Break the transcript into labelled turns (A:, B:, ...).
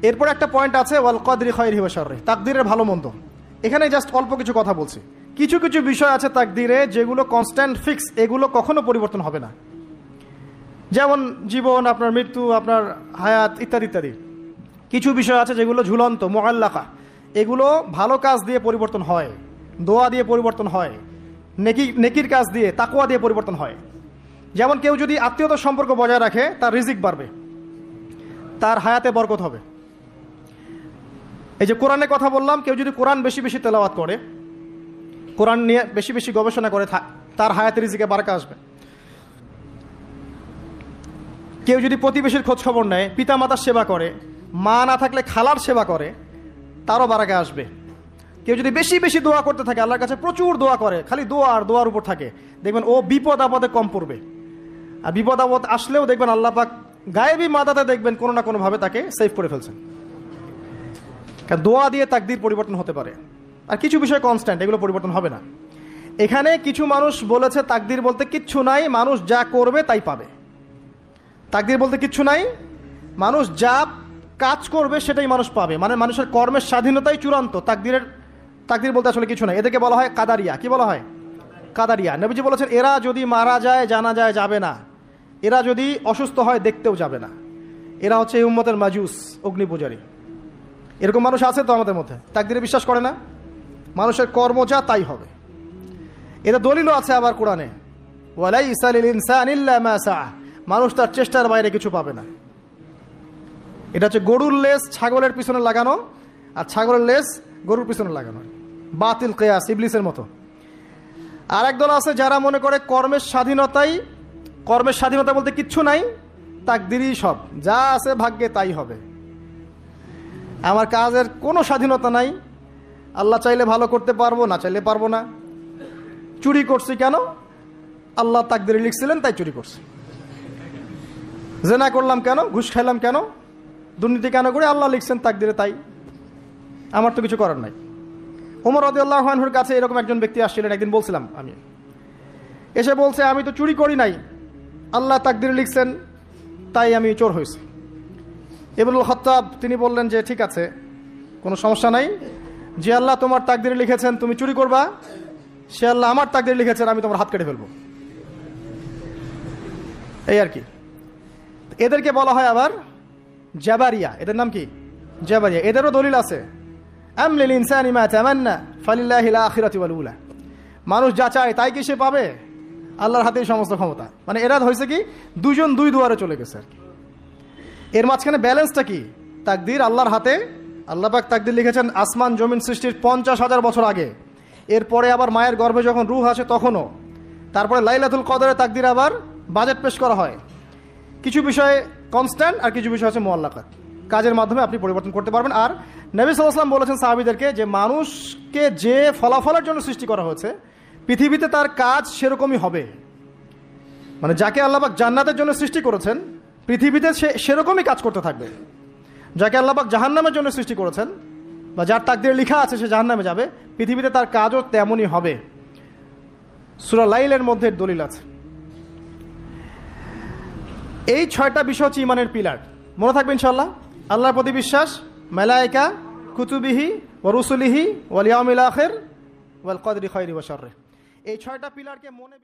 A: এরপর একটা পয়েন্ট আছে ওয়াল কদরি খায়রিহি ওয়া শাররিহি, তাকদীরের ভালো মন্দ। এখানে জাস্ট অল্প কিছু কথা বলছি। কিছু কিছু বিষয় আছে তাকদীরে যেগুলো কনস্ট্যান্ট ফিক্স, এগুলো কখনো পরিবর্তন হবে না। যেমন জীবন, আপনার মৃত্যু, আপনার হায়াত ইত্যাদি ইত্যাদি। কিছু বিষয় আছে যেগুলো ঝুলন্ত, মুআল্লাকা, এগুলো ভালো কাজ দিয়ে পরিবর্তন হয়, দোয়া দিয়ে পরিবর্তন হয়, নেকির কাজ দিয়ে, তাকওয়া দিয়ে পরিবর্তন হয়। যেমন কেউ যদি আত্মীয়তার সম্পর্ক বজায় রাখে, তার রিজিক বাড়বে, তার হায়াতে বরকত হবে। এই যে কোরআনের কথা বললাম, কেউ যদি কোরআন বেশি বেশি তেলাওয়াত করে, কোরআন নিয়ে বেশি বেশি গবেষণা করে, তার হায়াতে রিজিকে বারাকা আসবে। কেউ যদি প্রতিবেশীর খোঁজ খবর নেয়, পিতা মাতার সেবা করে, মা না থাকলে খালার সেবা করে, তারও বারাকা আসবে। কেউ যদি বেশি বেশি দোয়া করতে থাকে, আল্লাহর কাছে প্রচুর দোয়া করে, খালি দোয়া আর দোয়ার উপর থাকে, দেখবেন ও বিপদ আপদে কম পড়বে। আর বিপদ আপদ আসলেও দেখবেন আল্লাহ পাক গায়েবী মাদাতে দেখবেন কোনো না কোনোভাবে তাকে সেভ করে ফেলছেন। কারণ দোয়া দিয়ে তাকদীর পরিবর্তন হতে পারে। আর কিছু বিষয় কনস্ট্যান্ট, এগুলো পরিবর্তন হবে না। এখানে কিছু মানুষ বলেছে তাকদীর বলতে কিচ্ছু নাই, মানুষ যা করবে তাই পাবে। তাকদীর বলতে কিচ্ছু নাই, মানুষ যা কাজ করবে সেটাই মানুষ পাবে, মানে মানুষের কর্মের স্বাধীনতাই চূড়ান্ত। তাকদীর বলতে আসলে কিছু নাই। এদেরকে বলা হয় কাদারিয়া। কি বলা হয়? কাদারিয়া। নবীজি বলেছেন এরা যদি মারা যায় জানা যায় যাবে না, এরা যদি অসুস্থ হয় দেখতেও যাবে না, এরা হচ্ছে এই উম্মতের মাজুস, অগ্নি পূজারী। এরকম মানুষ আছে তো আমাদের মধ্যে, তাকদীরে বিশ্বাস করে না, মানুষের কর্ম যা তাই হবে। এটা দলিলও আছে আবার কোরআনে, ওয়ালাইসা লিল ইনসানি ইল্লা মা সাআ, মানুষ তার চেষ্টার বাইরে কিছু পাবে না। এটা হচ্ছে গরুর লেজ ছাগলের পিছনে লাগানো, আর ছাগলের লেজ গরুর পিছনে লাগানো, বাতিল কিয়াস, ইবলিসের মতো। আর একদল আছে যারা মনে করে কর্মের স্বাধীনতা বলতে কিচ্ছু নাই, তাকদীরই সব, যা আছে ভাগ্যে তাই হবে। আমার কাজের কোনো স্বাধীনতা নাই, আল্লাহ চাইলে ভালো করতে পারবো, না চাইলে পারবো না। চুরি করছি কেন? আল্লাহ তাকদীরে লিখছিলেন তাই চুরি করছি। জেনা করলাম কেন? ঘুষ খাইলাম কেন? দুর্নীতি কেন করে? আল্লাহ লিখছেন তাকদীরে তাই, আমার তো কিছু করার নাই। ওমর রাদিয়াল্লাহু আনহুর কাছে এরকম একজন ব্যক্তি আসছিলেন, একদিন বলছিলাম আমি, এসে বলছে আমি তো চুরি করি নাই, আল্লাহ তাকদীরে লিখছেন তাই আমি চোর হয়েছি। ইবনুল খাত্তাব তিনি বললেন যে ঠিক আছে, কোনো সমস্যা নাই, যে আল্লাহ তোমার তাকদীরে লিখেছেন তুমি চুরি করবা, সে আল্লাহ আমার তাকদীরে লিখেছেন আমি তোমার হাত কেটে ফেলবো। এই আর কি। এদেরকে বলা হয় আবার জাবারিয়া। এদের নাম কি? জাবারিয়া। এদেরও দলিল আছে, আম লিল ইনসানি মা তামান্না ফালিল্লাহিল আখিরাতু ওয়াল উলা, মানুষ যা চায় তাই কি সে পাবে? আল্লাহর হাতেই সমস্ত ক্ষমতা। মানে এরা হয়েছে কি, দুইজন দুই দুয়ারে চলে গেছে আর কি। এর মাঝখানে ব্যালেন্সটা কি? তাকদীর আল্লাহর হাতে। আল্লাহ পাক তাকদীর লিখেছেন আসমান জমিন সৃষ্টির 50,000 বছর আগে, এরপরে আবার মায়ের গর্ভে যখন রূহ আসে তখনও, তারপরে লাইলাতুল কদরে তাকদীর আবার বাজেট পেশ করা হয়। কিছু বিষয়ে কনস্ট্যান্ট আর কিছু বিষয় আছে মুআল্লাকাত, কাজের মাধ্যমে আপনি পরিবর্তন করতে পারবেন। আর নবী সাল্লাল্লাহু আলাইহি ওয়াসাল্লাম বলেছেন সাহাবীদেরকে যে মানুষকে যে ফলাফলের জন্য সৃষ্টি করা হয়েছে পৃথিবীতে তার কাজ সেরকমই হবে। মানে যাকে আল্লাহ পাক জান্নাতের জন্য সৃষ্টি করেছেন পৃথিবীতে সে সেরকমই কাজ করতে থাকবে। যাকে আল্লাহ পাক জাহান্নামের জন্য সৃষ্টি করেছেন বা যার তাকদীরে লেখা আছে সে জাহান্নামে যাবে, পৃথিবীতে তার কাজও তেমনই হবে। সূরা লাইলের মধ্যে দলিল আছে। এই 6টা বিষয় হচ্ছে ইমানের পিলার। মনে থাকবে ইনশাআল্লাহ। আল্লাহর প্রতি বিশ্বাস, মালায়েকা, কুতুবিহি ওয়া রুসুলিহি ওয়াল ইয়াউমিল আখির ওয়াল কদরি খায়রি ওয়া শাররি, এই 6টা পিলারকে মনে